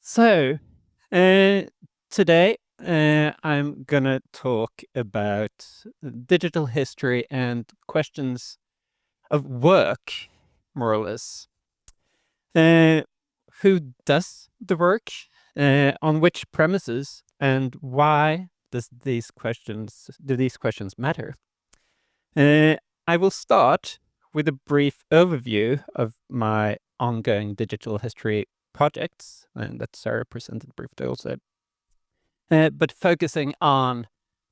So, uh, today I'm gonna talk about digital history and questions of work, more or less. Uh, who does the work? On which premises? And why do these questions matter? I will start with a brief overview of my ongoing digital history projects, and that Sarah presented briefly also, but focusing on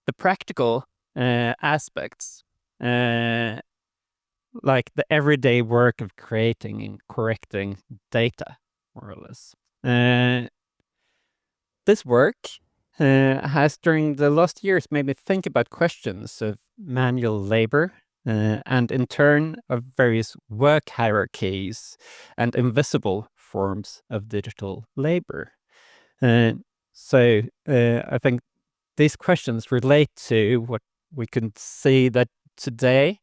the practical aspects, uh, like the everyday work of creating and correcting data, more or less. This work has, during the last years, made me think about questions of manual labor and, in turn, of various work hierarchies and invisible forms of digital labor. I think these questions relate to what we can see that today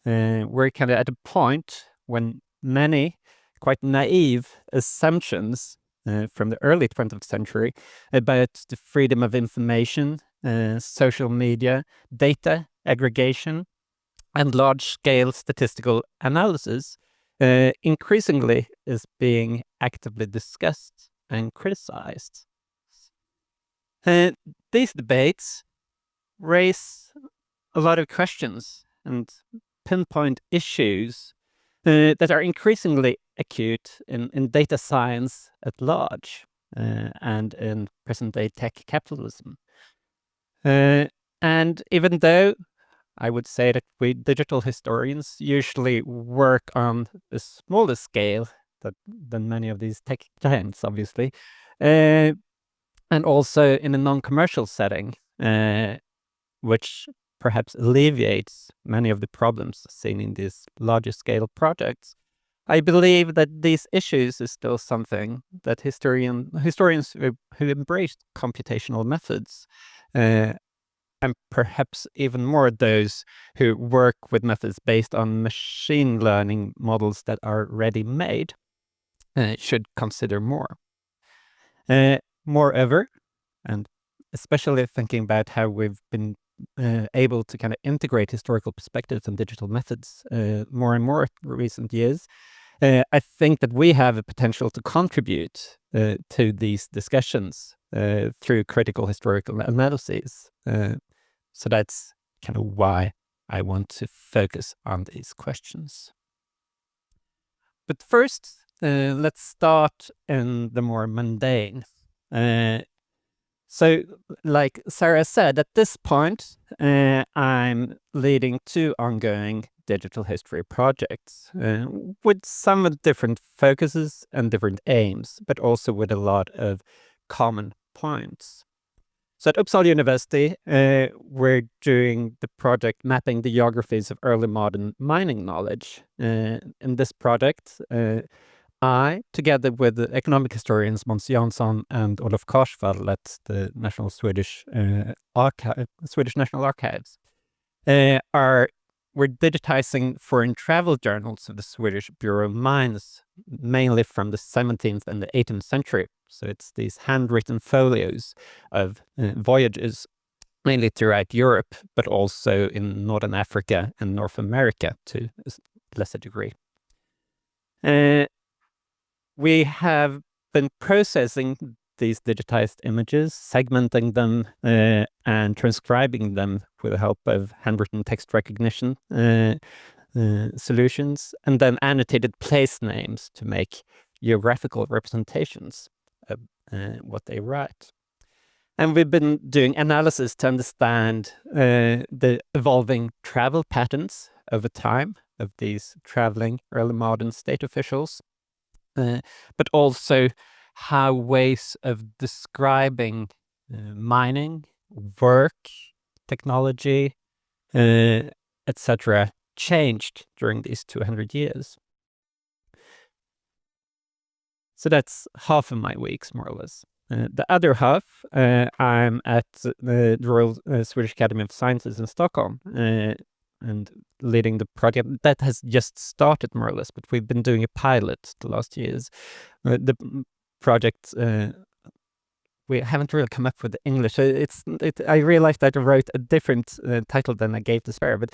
we're kind of at a point when many quite naive assumptions from the early 20th century about the freedom of information, social media, data aggregation, and large-scale statistical analysis increasingly is being actively discussed and criticized. These debates raise a lot of questions and pinpoint issues that are increasingly acute in data science at large and in present-day tech capitalism. And even though I would say that we digital historians usually work on a smaller scale than many of these tech giants, obviously, and also in a non-commercial setting, which perhaps alleviates many of the problems seen in these larger scale projects. I believe that these issues is still something that historians who embrace computational methods, and perhaps even more those who work with methods based on machine learning models that are ready-made, should consider more. Moreover, and especially thinking about how we've been able to kind of integrate historical perspectives and digital methods more and more in recent years, I think that we have a potential to contribute to these discussions through critical historical analyses. So that's kind of why I want to focus on these questions. But first, let's start in the more mundane. So, like Sarah said, at this point, I'm leading two ongoing digital history projects with somewhat different focuses and different aims, but also with a lot of common points. So at Uppsala University, we're doing the project mapping the geographies of early modern mining knowledge. In this project, I, together with the economic historians Måns Jansson and Olof Korsvall at the Swedish National Archives, we're digitizing foreign travel journals of the Swedish Bureau of Mines, mainly from the 17th and the 18th century. So it's these handwritten folios of voyages, mainly throughout Europe, but also in Northern Africa and North America to a lesser degree. We have been processing these digitized images, segmenting them and transcribing them with the help of handwritten text recognition solutions, and then annotated place names to make geographical representations of what they write. And we've been doing analysis to understand the evolving travel patterns over time of these traveling early modern state officials, but also how ways of describing mining, work, technology, etc., changed during these 200 years. So that's half of my weeks, more or less. The other half, I'm at the Royal Swedish Academy of Sciences in Stockholm, and leading the project that has just started, more or less, but we've been doing a pilot the last years. The project, we haven't really come up with the English. I realized that I wrote a different title than I gave to Sparrow, but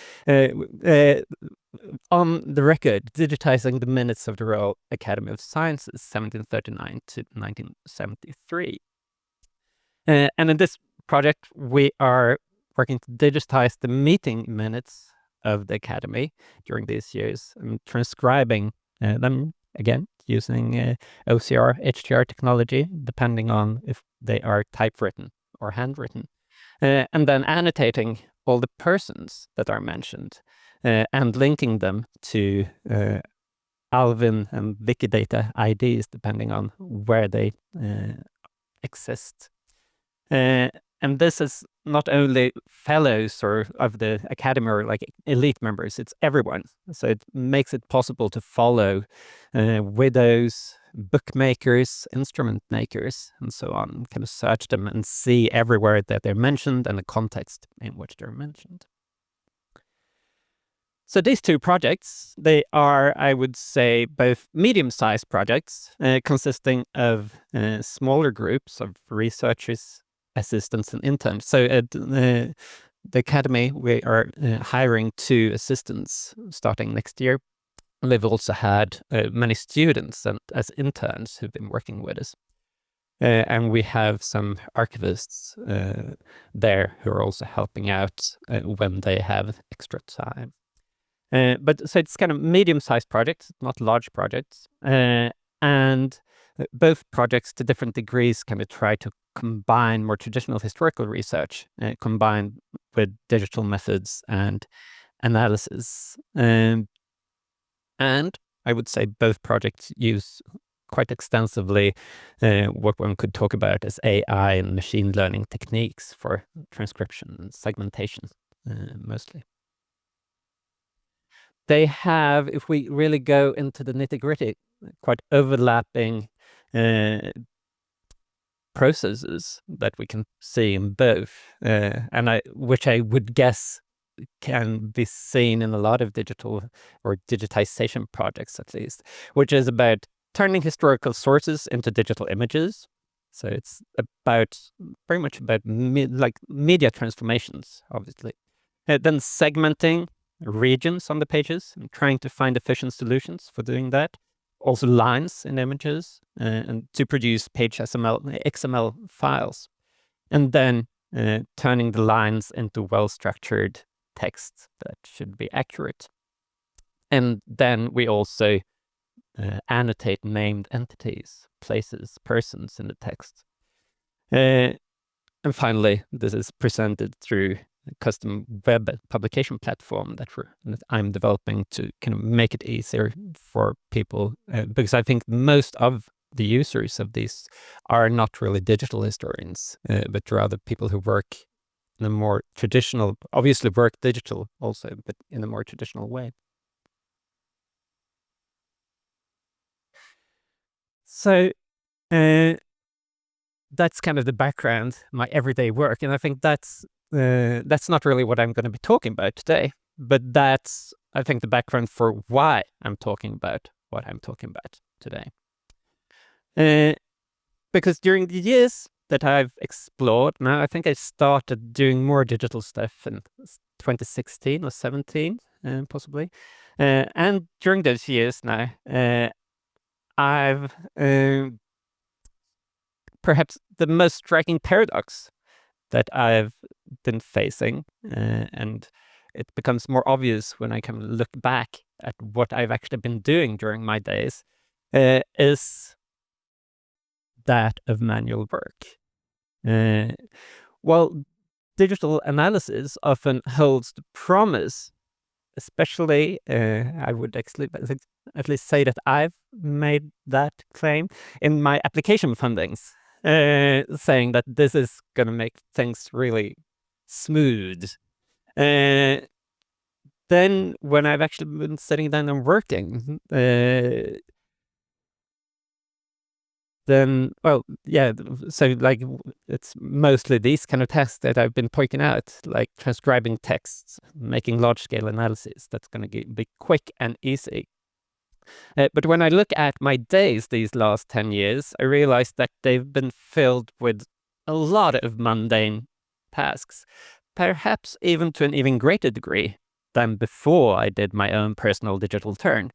on the record, digitizing the minutes of the Royal Academy of Sciences, 1739 to 1973. And in this project, we are working to digitize the meeting minutes of the Academy during these years and transcribing them, again, using OCR, HTR technology, depending on if they are typewritten or handwritten. And then annotating all the persons that are mentioned and linking them to Alvin and Wikidata IDs, depending on where they exist. And this is not only fellows or of the academy or like elite members, it's everyone. So it makes it possible to follow widows, bookmakers, instrument makers, and so on, kind of search them and see everywhere that they're mentioned and the context in which they're mentioned. So these two projects, they are, I would say, both medium-sized projects consisting of smaller groups of researchers, assistants, and interns. So at the Academy, we are hiring 2 assistants starting next year. We've also had many students and as interns who've been working with us. And we have some archivists there who are also helping out when they have extra time. But so it's kind of medium-sized projects, not large projects. And both projects, to different degrees, kind of try to combine more traditional historical research, combined with digital methods and analysis. And I would say both projects use quite extensively what one could talk about as AI and machine learning techniques for transcription and segmentation, mostly. They have, if we really go into the nitty-gritty, quite overlapping processes that we can see in both, which I would guess can be seen in a lot of digital or digitization projects, at least, which is about turning historical sources into digital images. So it's about very much about media transformations, obviously. Then segmenting regions on the pages and trying to find efficient solutions for doing that. Also lines in images and to produce page XML files. And then turning the lines into well-structured text that should be accurate. And then we also annotate named entities, places, persons in the text. And finally, this is presented through a custom web publication platform that I'm developing to kind of make it easier for people, because I think most of the users of these are not really digital historians, but rather people who work in a more traditional, obviously work digital also, but in a more traditional way. So that's kind of the background, my everyday work, and I think that's not really what I'm going to be talking about today, but that's, I think, the background for why I'm talking about what I'm talking about today. Because during the years that I've explored, now I think I started doing more digital stuff in 2016 or 17, possibly. And during those years now, I've perhaps the most striking paradox that I've been facing, and it becomes more obvious when I can look back at what I've actually been doing during my days, is that of manual work. Well, digital analysis often holds the promise, especially, I would actually at least say that I've made that claim in my application fundings, saying that this is going to make things really smooth. Then when I've actually been sitting down and working, then, well, yeah, so like it's mostly these kind of tasks that I've been pointing out, like transcribing texts, making large-scale analysis. That's going to be quick and easy. But when I look at my days these last 10 years, I realize that they've been filled with a lot of mundane tasks, perhaps even to an even greater degree than before I did my own personal digital turn.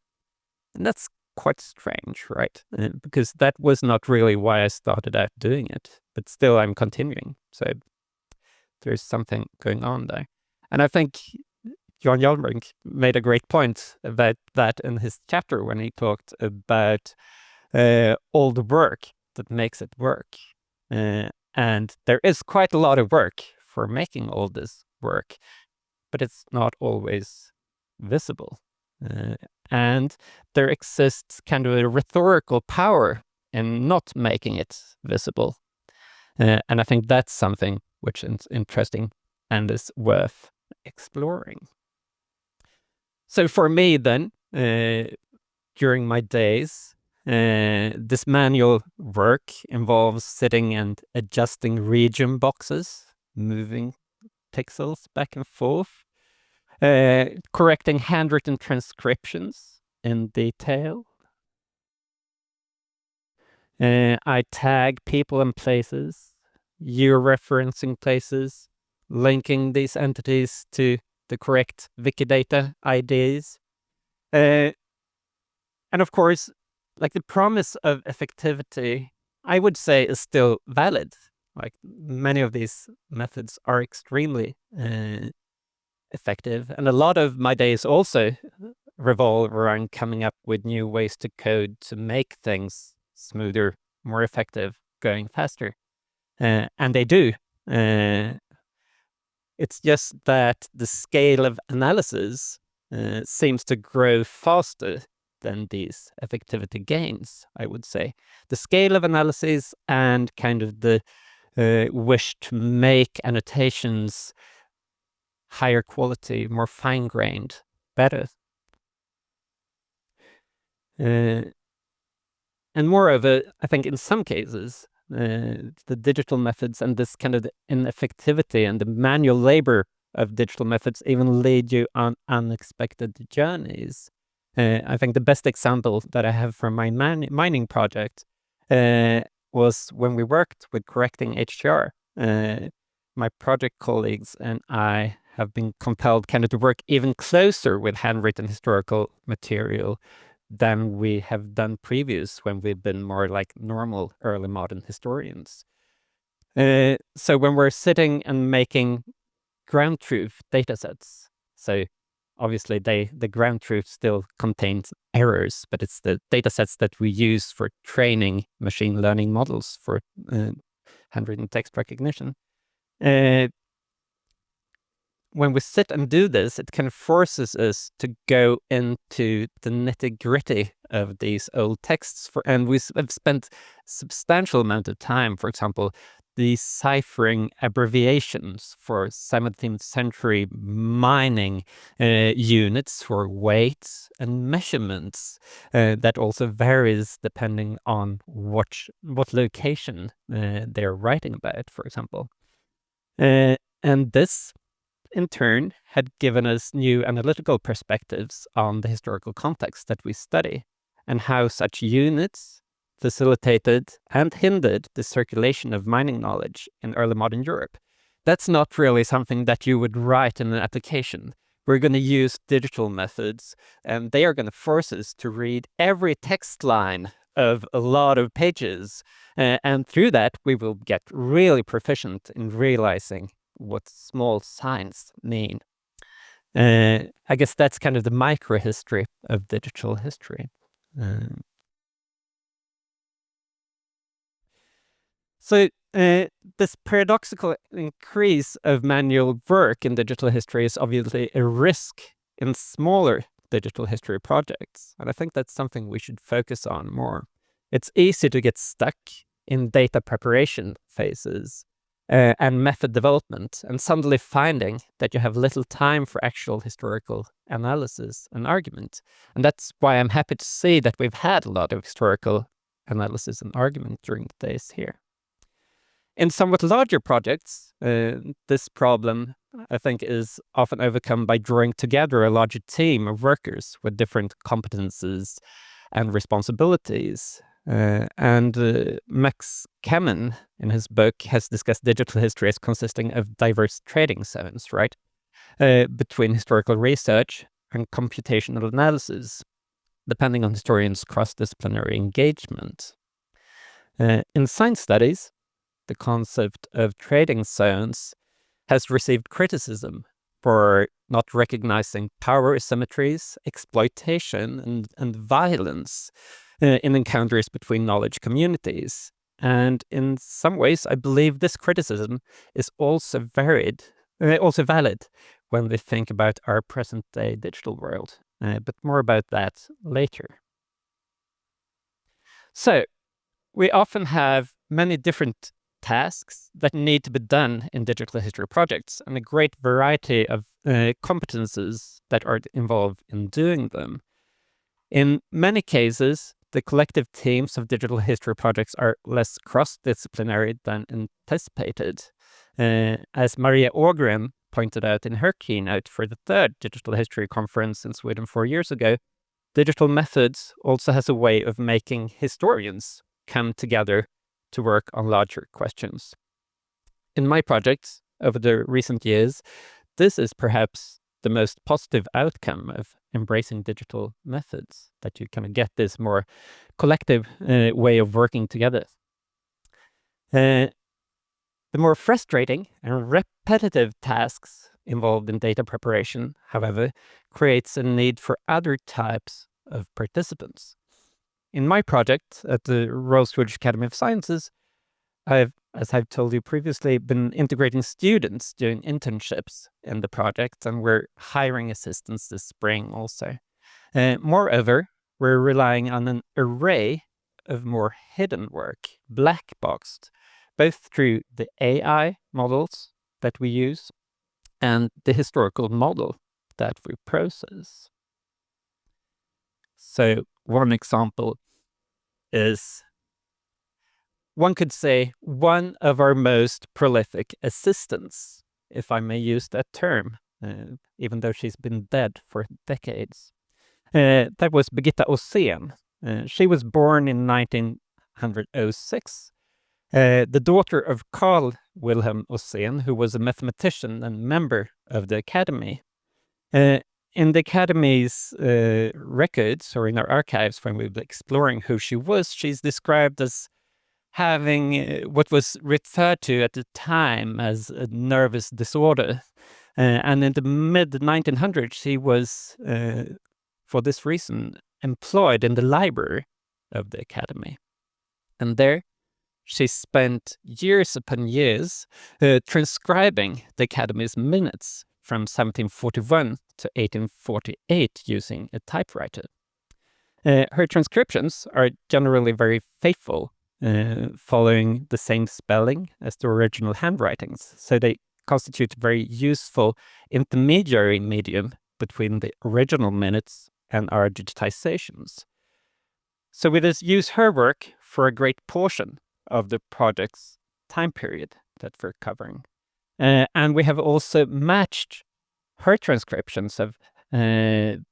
And that's quite strange, right? Because that was not really why I started out doing it, but still I'm continuing. So there's something going on there. And I think Jan Hjalmbrink made a great point about that in his chapter when he talked about all the work that makes it work. And there is quite a lot of work for making all this work, but it's not always visible. And there exists kind of a rhetorical power in not making it visible. And I think that's something which is interesting and is worth exploring. So for me then, during my days, this manual work involves sitting and adjusting region boxes, moving pixels back and forth, correcting handwritten transcriptions in detail. I tag people and places, georeferencing places, linking these entities to the correct Wikidata IDs. And of course, like the promise of effectivity, I would say is still valid. Like many of these methods are extremely effective. And a lot of my days also revolve around coming up with new ways to code to make things smoother, more effective, going faster. And they do. It's just that the scale of analysis seems to grow faster than these effectivity gains, I would say. The scale of analysis and kind of the wish to make annotations higher quality, more fine-grained, better. And moreover, I think in some cases, the digital methods and this kind of ineffectivity and the manual labor of digital methods even lead you on unexpected journeys. I think the best example that I have from my mining project was when we worked with correcting HTR. My project colleagues and I have been compelled kind of to work even closer with handwritten historical material than we have done previous when we've been more like normal early modern historians. So when we're sitting and making ground truth data sets, so obviously the ground truth still contains errors, but it's the data sets that we use for training machine learning models for handwritten text recognition. When we sit and do this, it kind of forces us to go into the nitty-gritty of these old texts, and we have spent substantial amount of time, for example, deciphering abbreviations for 17th century mining units for weights and measurements that also varies depending on what location they're writing about, for example. And this in turn, had given us new analytical perspectives on the historical context that we study and how such units facilitated and hindered the circulation of mining knowledge in early modern Europe. That's not really something that you would write in an application. We're going to use digital methods, and they are going to force us to read every text line of a lot of pages. And through that, we will get really proficient in realizing what small signs mean. I guess that's kind of the microhistory of digital history. So this paradoxical increase of manual work in digital history is obviously a risk in smaller digital history projects. And I think that's something we should focus on more. It's easy to get stuck in data preparation phases and method development, and suddenly finding that you have little time for actual historical analysis and argument. And that's why I'm happy to see that we've had a lot of historical analysis and argument during the days here. In somewhat larger projects, this problem, I think, is often overcome by drawing together a larger team of workers with different competences and responsibilities. Max Kemen, in his book, has discussed digital history as consisting of diverse trading zones, right? Between historical research and computational analysis, depending on historians' cross-disciplinary engagement. In science studies, the concept of trading zones has received criticism for not recognizing power asymmetries, exploitation, and violence in encounters between knowledge communities. And in some ways, I believe this criticism is also valid when we think about our present-day digital world. But more about that later. So, we often have many different tasks that need to be done in digital history projects, and a great variety of competences that are involved in doing them. In many cases, the collective teams of digital history projects are less cross-disciplinary than anticipated. As Maria Ågren pointed out in her keynote for the third Digital History Conference in Sweden 4 years ago, digital methods also has a way of making historians come together to work on larger questions. In my projects over the recent years, this is perhaps the most positive outcome of embracing digital methods, that you kind of get this more collective way of working together. The more frustrating and repetitive tasks involved in data preparation, however, creates a need for other types of participants. In my project at the Royal Swedish Academy of Sciences, I've, as I've told you previously, been integrating students doing internships in the project, and we're hiring assistants this spring also. Moreover, we're relying on an array of more hidden work, black boxed, both through the AI models that we use and the historical model that we process. So one example is, one could say, one of our most prolific assistants, if I may use that term, even though she's been dead for decades. That was Birgitta Åsén. She was born in 1906, the daughter of Carl Wilhelm Åsén, who was a mathematician and member of the Academy. In the Academy's records, or in our archives, when we were exploring who she was, she's described as having what was referred to at the time as a nervous disorder. And in the mid-1900s, she was, for this reason, employed in the library of the Academy. And there, she spent years upon years transcribing the Academy's minutes from 1741 to 1848 using a typewriter. Her transcriptions are generally very faithful, following the same spelling as the original handwritings, so they constitute a very useful intermediary medium between the original minutes and our digitizations. So we just use her work for a great portion of the project's time period that we're covering. And we have also matched her transcriptions of the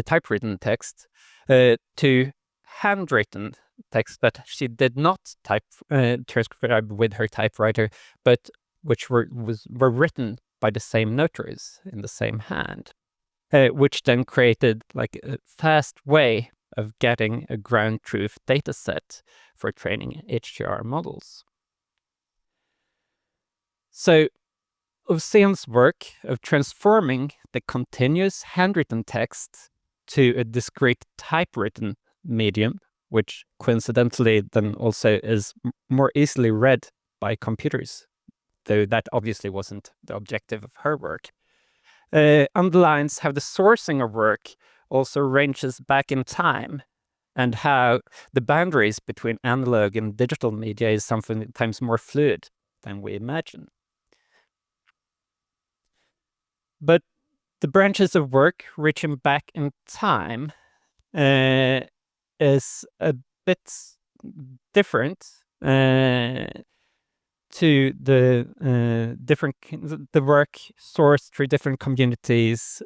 typewritten text to handwritten text that she did not transcribe with her typewriter, but which were written by the same notaries in the same hand, which then created like a fast way of getting a ground truth data set for training HGR models. So Åsén's work of transforming the continuous handwritten text to a discrete typewritten medium, which coincidentally then also is more easily read by computers, though that obviously wasn't the objective of her work, underlines how the sourcing of work also ranges back in time, and how the boundaries between analog and digital media is sometimes more fluid than we imagine. But the branches of work reaching back in time is a bit different. to the work sourced through different communities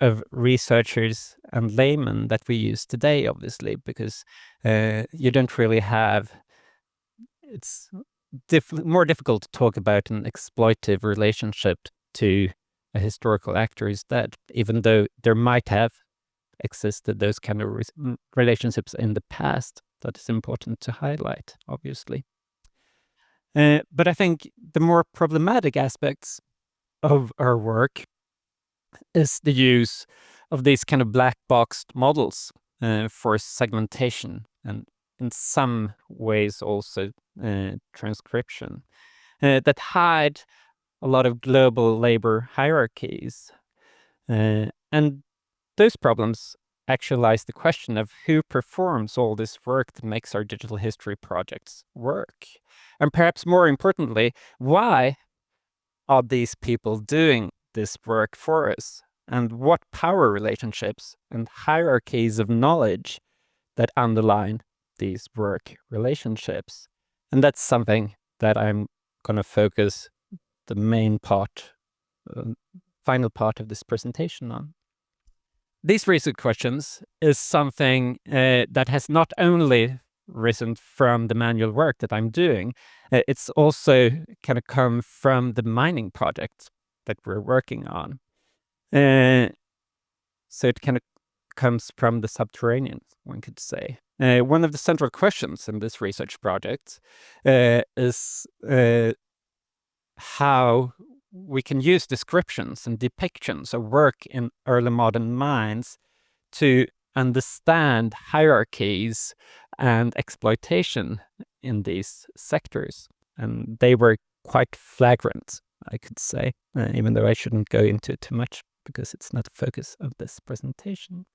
of researchers and laymen that we use today, obviously, because you don't really have. It's more difficult to talk about an exploitive relationship to a historical actor is dead, even though there might have existed those kind of relationships in the past. That is important to highlight, obviously. But I think the more problematic aspects of our work is the use of these kind of black boxed models for segmentation and in some ways also transcription that hide a lot of global labor hierarchies. And those problems actualize the question of who performs all this work that makes our digital history projects work. And perhaps more importantly, why are these people doing this work for us? And what power relationships and hierarchies of knowledge that underline these work relationships? And that's something that I'm going to focus the main part, final part of this presentation on. These research questions is something that has not only risen from the manual work that I'm doing, it's also kind of come from the mining project that we're working on. So it kind of comes from the subterranean, one could say. One of the central questions in this research project is how we can use descriptions and depictions of work in early modern mines to understand hierarchies and exploitation in these sectors. And they were quite flagrant, I could say, even though I shouldn't go into it too much because it's not the focus of this presentation.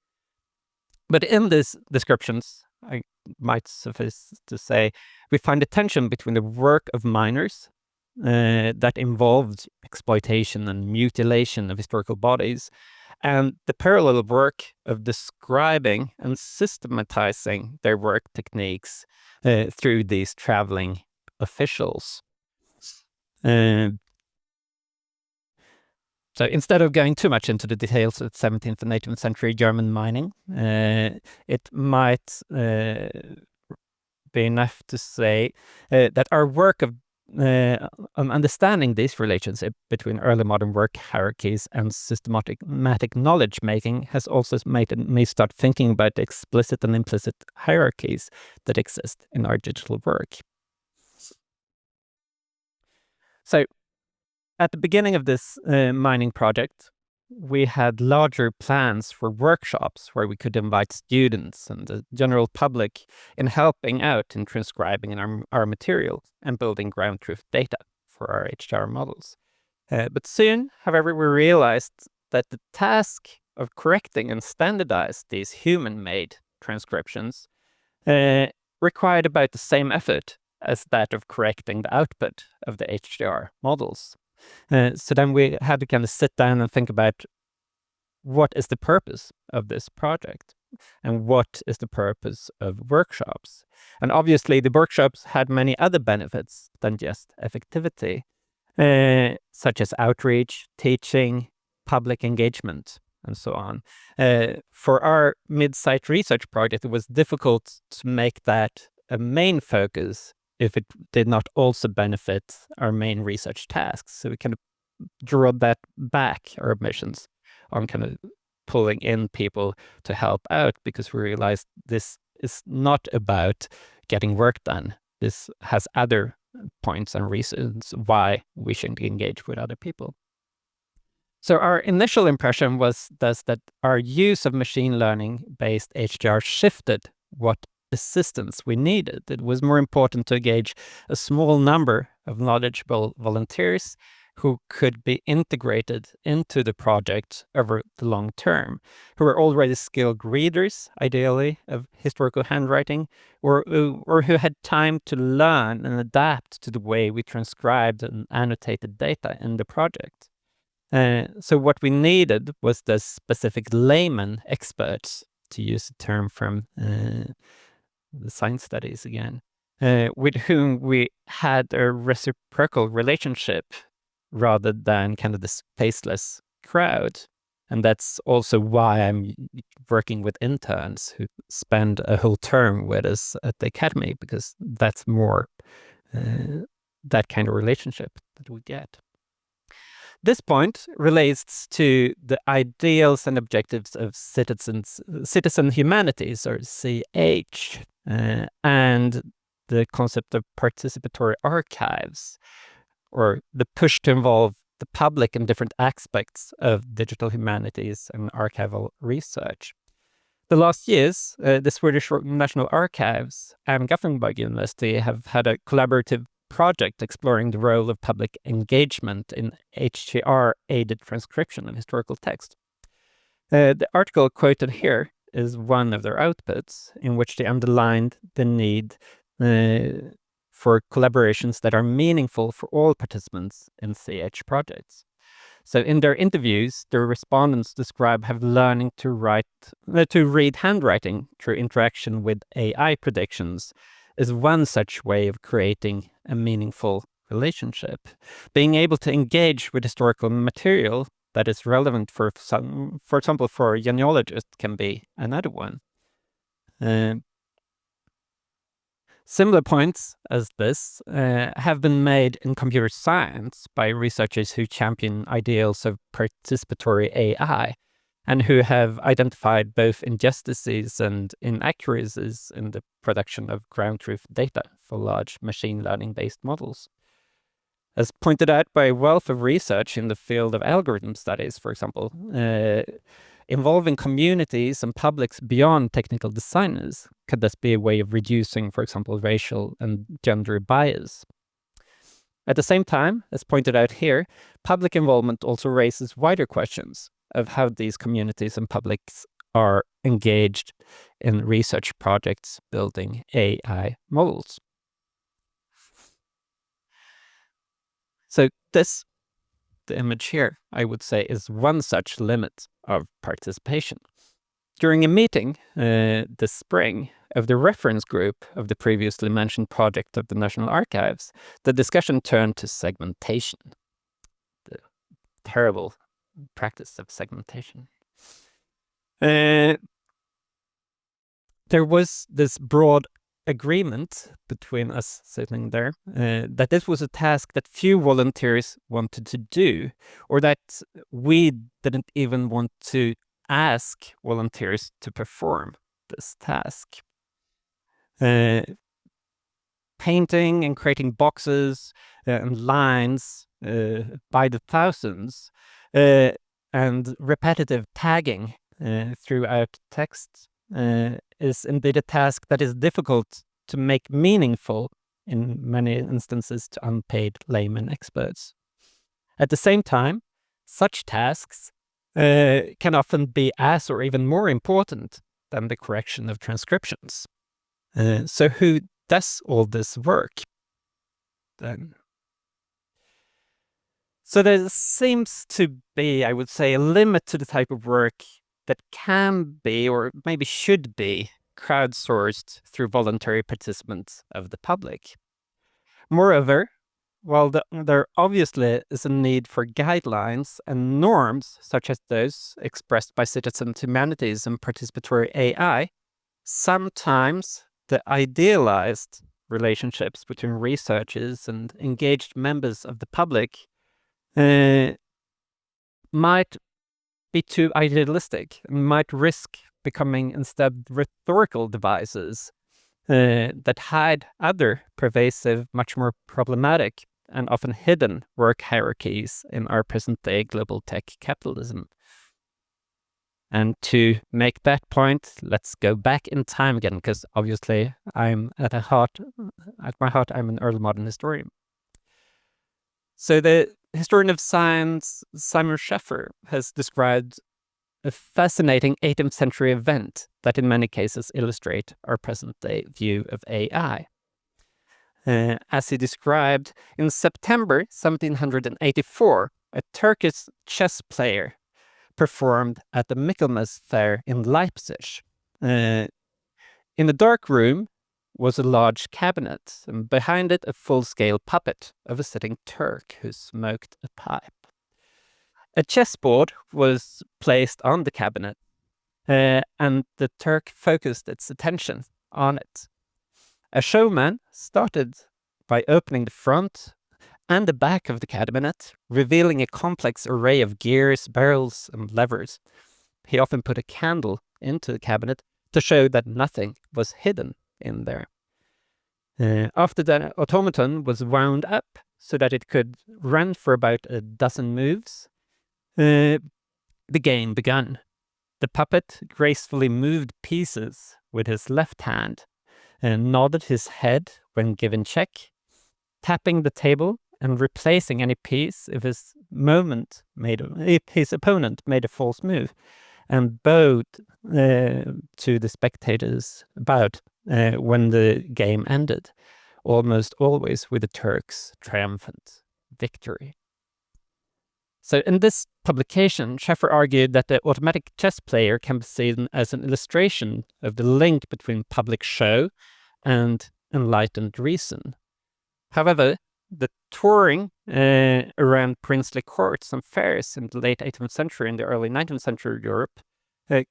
But in these descriptions, I might suffice to say, we find a tension between the work of miners that involved exploitation and mutilation of historical bodies, and the parallel work of describing and systematizing their work techniques through these traveling officials. So instead of going too much into the details of 17th and 18th century German mining, it might be enough to say that our work of understanding these relationships between early modern work hierarchies and systematic knowledge making has also made me start thinking about the explicit and implicit hierarchies that exist in our digital work. So at the beginning of this mining project, we had larger plans for workshops where we could invite students and the general public in helping out in transcribing our material and building ground truth data for our HDR models. But soon, however, we realized that the task of correcting and standardize these human-made transcriptions required about the same effort as that of correcting the output of the HDR models. So then we had to kind of sit down and think about what is the purpose of this project and what is the purpose of workshops. And obviously the workshops had many other benefits than just effectivity, such as outreach, teaching, public engagement, and so on. For our mid-site research project, it was difficult to make that a main focus if it did not also benefit our main research tasks. So we kind of draw that back, our missions, on kind of pulling in people to help out, because we realized this is not about getting work done. This has other points and reasons why we should engage with other people. So our initial impression was thus that our use of machine learning-based HDR shifted what assistance we needed. It was more important to engage a small number of knowledgeable volunteers who could be integrated into the project over the long term, who were already skilled readers, ideally, of historical handwriting, or who had time to learn and adapt to the way we transcribed and annotated data in the project. So what we needed was the specific layman experts, to use a term from the science studies again, with whom we had a reciprocal relationship rather than kind of this faceless crowd. And that's also why I'm working with interns who spend a whole term with us at the academy, because that's more that kind of relationship that we get. This point relates to the ideals and objectives of citizen humanities, or CH, and the concept of participatory archives, or the push to involve the public in different aspects of digital humanities and archival research. The last years, the Swedish National Archives and Gothenburg University have had a collaborative project exploring the role of public engagement in HTR-aided transcription of historical text. The article quoted here is one of their outputs, in which they underlined the need for collaborations that are meaningful for all participants in CH projects. So in their interviews, the respondents describe have learning to read handwriting through interaction with AI predictions is one such way of creating a meaningful relationship. Being able to engage with historical material that is relevant for example, for a genealogist can be another one. Similar points as this have been made in computer science by researchers who champion ideals of participatory AI and who have identified both injustices and inaccuracies in the production of ground truth data for large machine learning-based models. As pointed out by a wealth of research in the field of algorithm studies, for example, involving communities and publics beyond technical designers could thus be a way of reducing, for example, racial and gender bias. At the same time, as pointed out here, public involvement also raises wider questions of how these communities and publics are engaged in research projects building AI models. So this, the image here, I would say, is one such limit of participation. During a meeting this spring of the reference group of the previously mentioned project of the National Archives, the discussion turned to segmentation, the terrible practice of segmentation. There was this broad agreement between us sitting there that this was a task that few volunteers wanted to do, or that we didn't even want to ask volunteers to perform this task. Painting and creating boxes and lines by the thousands and repetitive tagging throughout text is indeed a task that is difficult to make meaningful in many instances to unpaid layman experts. At the same time, such tasks can often be as or even more important than the correction of transcriptions. So who does all this work then? So there seems to be, I would say, a limit to the type of work that can be, or maybe should be, crowdsourced through voluntary participants of the public. Moreover, while there obviously is a need for guidelines and norms, such as those expressed by citizen humanities and participatory AI, sometimes the idealized relationships between researchers and engaged members of the public might be too idealistic and might risk becoming instead rhetorical devices that hide other pervasive, much more problematic and often hidden work hierarchies in our present-day global tech capitalism. And to make that point, let's go back in time again, because obviously at my heart, I'm an early modern historian. So the historian of science, Simon Scheffer, has described a fascinating 18th century event that in many cases illustrate our present-day view of AI. As he described, in September 1784, a Turkish chess player performed at the Michaelmas fair in Leipzig. In the dark room, was a large cabinet, and behind it a full-scale puppet of a sitting Turk who smoked a pipe. A chessboard was placed on the cabinet, and the Turk focused its attention on it. A showman started by opening the front and the back of the cabinet, revealing a complex array of gears, barrels, and levers. He often put a candle into the cabinet to show that nothing was hidden in there. After the automaton was wound up so that it could run for about a dozen moves, the game began. The puppet gracefully moved pieces with his left hand and nodded his head when given check, tapping the table and replacing any piece if his opponent made a false move, and bowed to the spectators when the game ended, almost always with the Turks' triumphant victory. So in this publication, Schaffer argued that the automatic chess player can be seen as an illustration of the link between public show and enlightened reason. However, the touring around princely courts and fairs in the late 18th century and the early 19th century Europe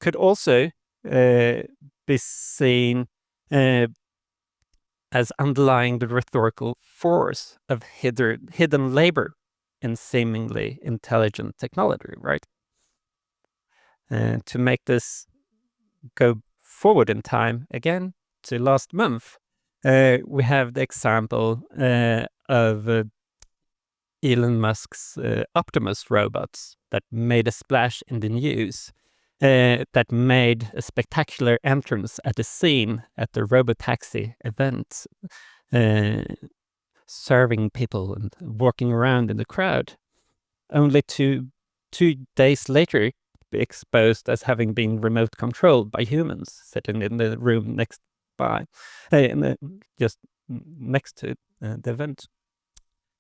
could also be seen as underlying the rhetorical force of hidden labor in seemingly intelligent technology, right? To make this go forward in time again to last month, we have the example of Elon Musk's Optimus robots that made a splash in the news, that made a spectacular entrance at the scene at the Robotaxi event, serving people and walking around in the crowd, only to 2 days later be exposed as having been remote controlled by humans sitting in the room just next to the event.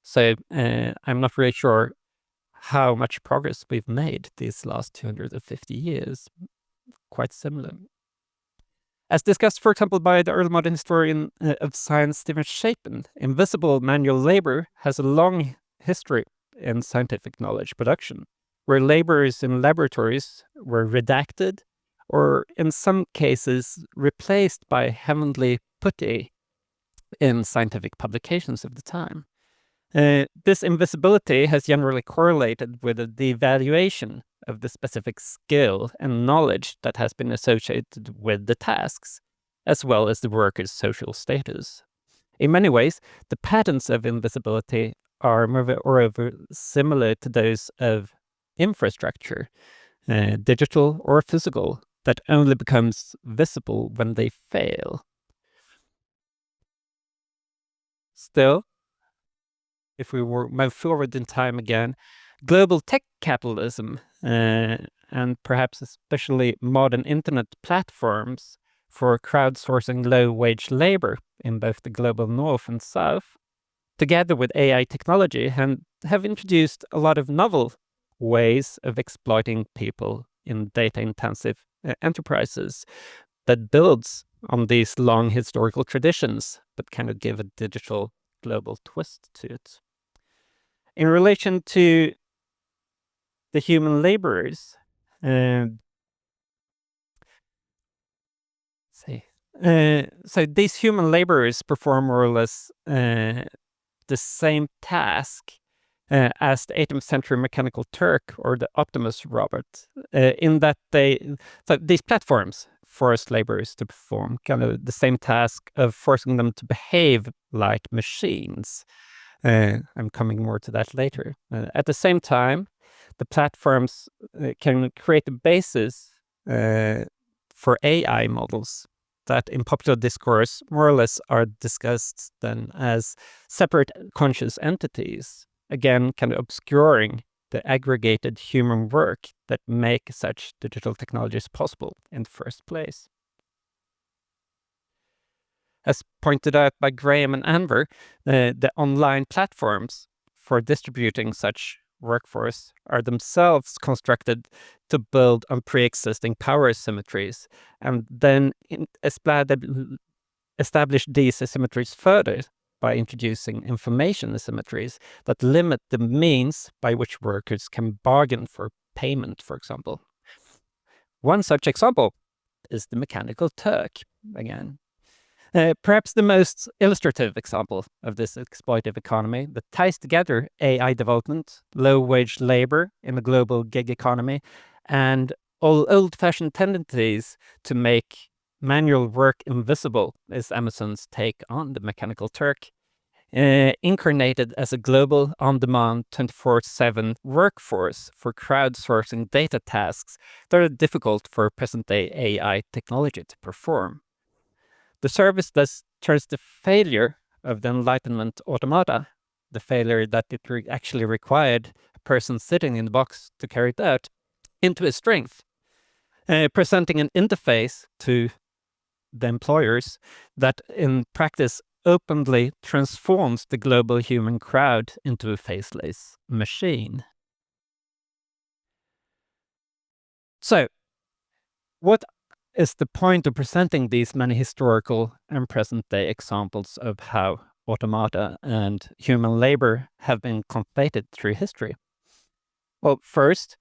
So I'm not really sure how much progress we've made these last 250 years. Quite similar. As discussed, for example, by the early modern historian of science, Stephen Shapin, invisible manual labor has a long history in scientific knowledge production, where laborers in laboratories were redacted or, in some cases, replaced by heavenly putti in scientific publications of the time. This invisibility has generally correlated with a devaluation of the specific skill and knowledge that has been associated with the tasks, as well as the worker's social status. In many ways, the patterns of invisibility are moreover similar to those of infrastructure, digital or physical, that only becomes visible when they fail. Still, if we were move forward in time again, global tech capitalism, and perhaps especially modern internet platforms for crowdsourcing low-wage labor in both the global north and south, together with AI technology, have introduced a lot of novel ways of exploiting people in data-intensive enterprises that builds on these long historical traditions, but kind of give a digital global twist to it. In relation to the human laborers, so these human laborers perform more or less the same task as the 18th century mechanical Turk or the Optimus robot, in that these platforms force laborers to perform kind of the same task of forcing them to behave like machines. I'm coming more to that later. At the same time, the platforms can create a basis for AI models that in popular discourse more or less are discussed then as separate conscious entities, again kind of obscuring the aggregated human work that make such digital technologies possible in the first place. As pointed out by Graham and Anver, the online platforms for distributing such workforce are themselves constructed to build on pre-existing power asymmetries and then establish these asymmetries further by introducing information asymmetries that limit the means by which workers can bargain for payment, for example. One such example is the mechanical Turk, again. Perhaps the most illustrative example of this exploitive economy that ties together AI development, low-wage labor in a global gig economy, and all old-fashioned tendencies to make manual work invisible is Amazon's take on the mechanical Turk, incarnated as a global, on-demand, 24/7 workforce for crowdsourcing data tasks that are difficult for present-day AI technology to perform. The service thus turns the failure of the Enlightenment automata, the failure that it actually required a person sitting in the box to carry it out, into a strength, presenting an interface to the employers that in practice openly transforms the global human crowd into a faceless machine. So, what is the point of presenting these many historical and present-day examples of how automata and human labor have been conflated through history? Well, first,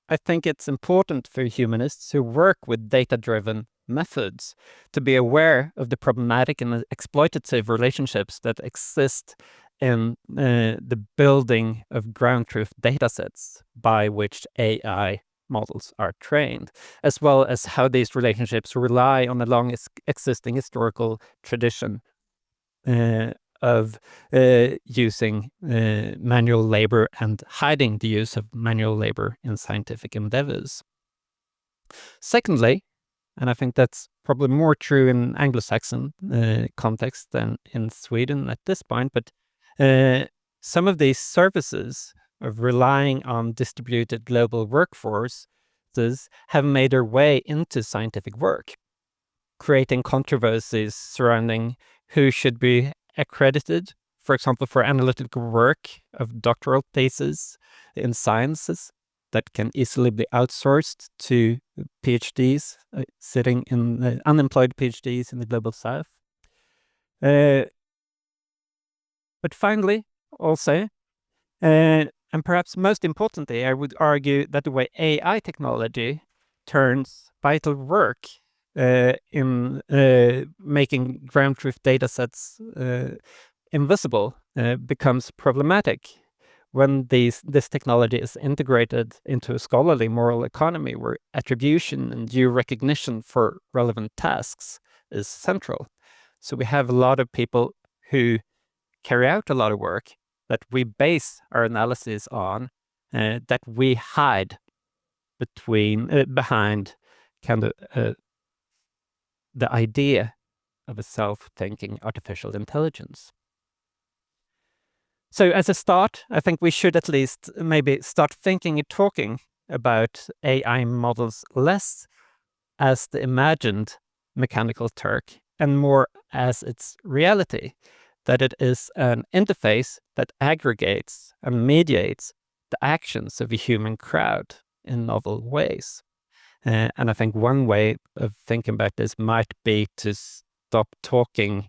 I think it's important for humanists who work with data-driven methods to be aware of the problematic and exploitative relationships that exist in the building of ground truth datasets by which AI models are trained, as well as how these relationships rely on a long existing historical tradition of using manual labor and hiding the use of manual labor in scientific endeavors. Secondly, and I think that's probably more true in Anglo-Saxon context than in Sweden at this point, but some of these services of relying on distributed global workforces have made their way into scientific work, creating controversies surrounding who should be accredited, for example, for analytical work of doctoral theses in sciences that can easily be outsourced to PhDs sitting in unemployed PhDs in the global south. But finally, also, and perhaps most importantly, I would argue that the way AI technology turns vital work in making ground truth datasets invisible becomes problematic when this technology is integrated into a scholarly moral economy where attribution and due recognition for relevant tasks is central. So we have a lot of people who carry out a lot of work that we base our analysis on, that we hide behind kind of the idea of a self-thinking artificial intelligence. So as a start, I think we should at least maybe start thinking and talking about AI models less as the imagined mechanical Turk and more as its reality, that it is an interface that aggregates and mediates the actions of a human crowd in novel ways. And I think one way of thinking about this might be to stop talking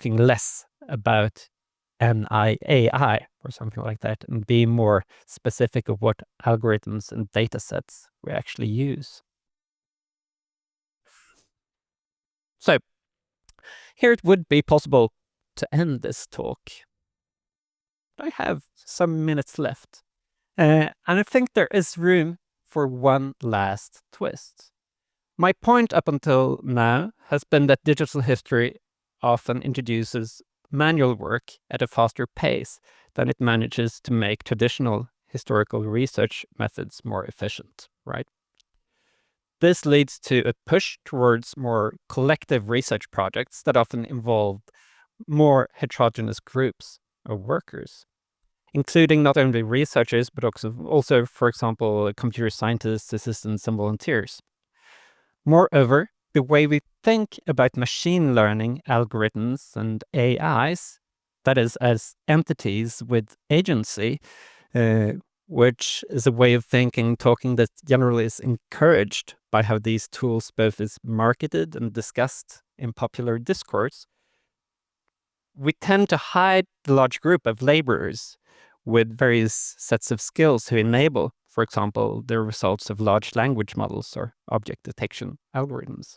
less about AI or something like that, and be more specific of what algorithms and data sets we actually use. So here it would be possible to end this talk. I have some minutes left, and I think there is room for one last twist. My point up until now has been that digital history often introduces manual work at a faster pace than it manages to make traditional historical research methods more efficient, right? This leads to a push towards more collective research projects that often involve more heterogeneous groups of workers, including not only researchers, but also, for example, computer scientists, assistants, and volunteers. Moreover, the way we think about machine learning algorithms and AIs, that is, as entities with agency, which is a way of talking that generally is encouraged by how these tools both is marketed and discussed in popular discourse, we tend to hide the large group of laborers with various sets of skills to enable, for example, the results of large language models or object detection algorithms.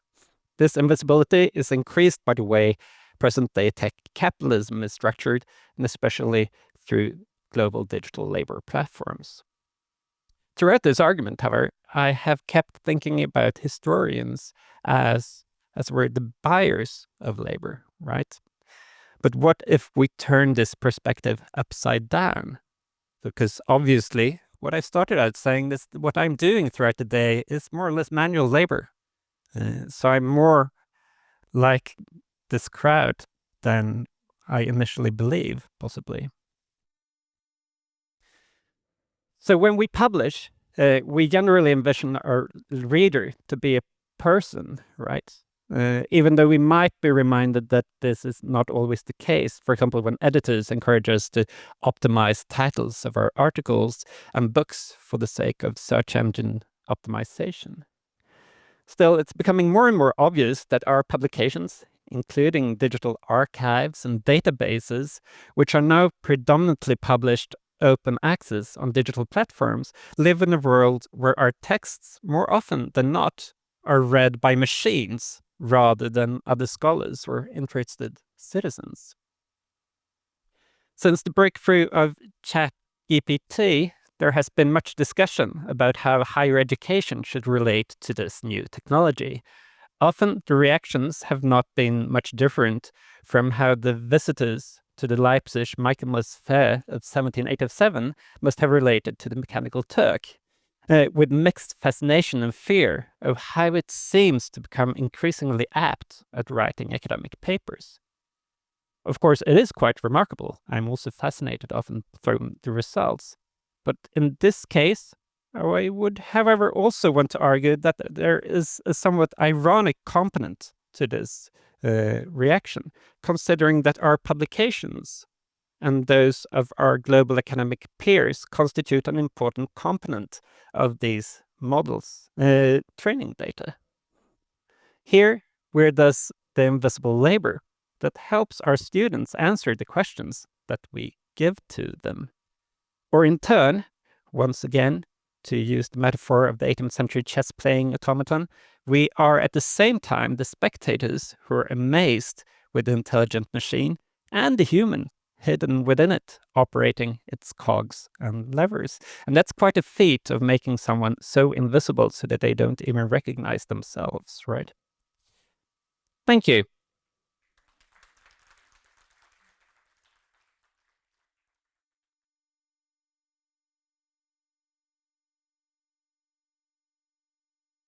This invisibility is increased by the way present-day tech capitalism is structured, and especially through global digital labor platforms. Throughout this argument, however, I have kept thinking about historians as we're the buyers of labor, right? But what if we turn this perspective upside down? Because obviously, what I started out saying, this what I'm doing throughout the day is more or less manual labor. So I'm more like this crowd than I initially believe, possibly. So when we publish, we generally envision our reader to be a person, right? Even though we might be reminded that this is not always the case. For example, when editors encourage us to optimize titles of our articles and books for the sake of search engine optimization. Still, it's becoming more and more obvious that our publications, including digital archives and databases, which are now predominantly published open access on digital platforms, live in a world where our texts, more often than not, are read by machines rather than other scholars or interested citizens. Since the breakthrough of ChatGPT, there has been much discussion about how higher education should relate to this new technology. Often, the reactions have not been much different from how the visitors to the Leipzig Michaelmas Fair of 1787 must have related to the Mechanical Turk, with mixed fascination and fear of how it seems to become increasingly apt at writing academic papers. Of course, it is quite remarkable. I'm also fascinated often from the results. But in this case, I would, however, also want to argue that there is a somewhat ironic component to this reaction, considering that our publications and those of our global academic peers constitute an important component of these models' training data. Here, where does the invisible labor that helps our students answer the questions that we give to them? Or in turn, once again, to use the metaphor of the 18th century chess-playing automaton, we are at the same time the spectators who are amazed with the intelligent machine and the human hidden within it, operating its cogs and levers. And that's quite a feat of making someone so invisible so that they don't even recognize themselves, right? Thank you.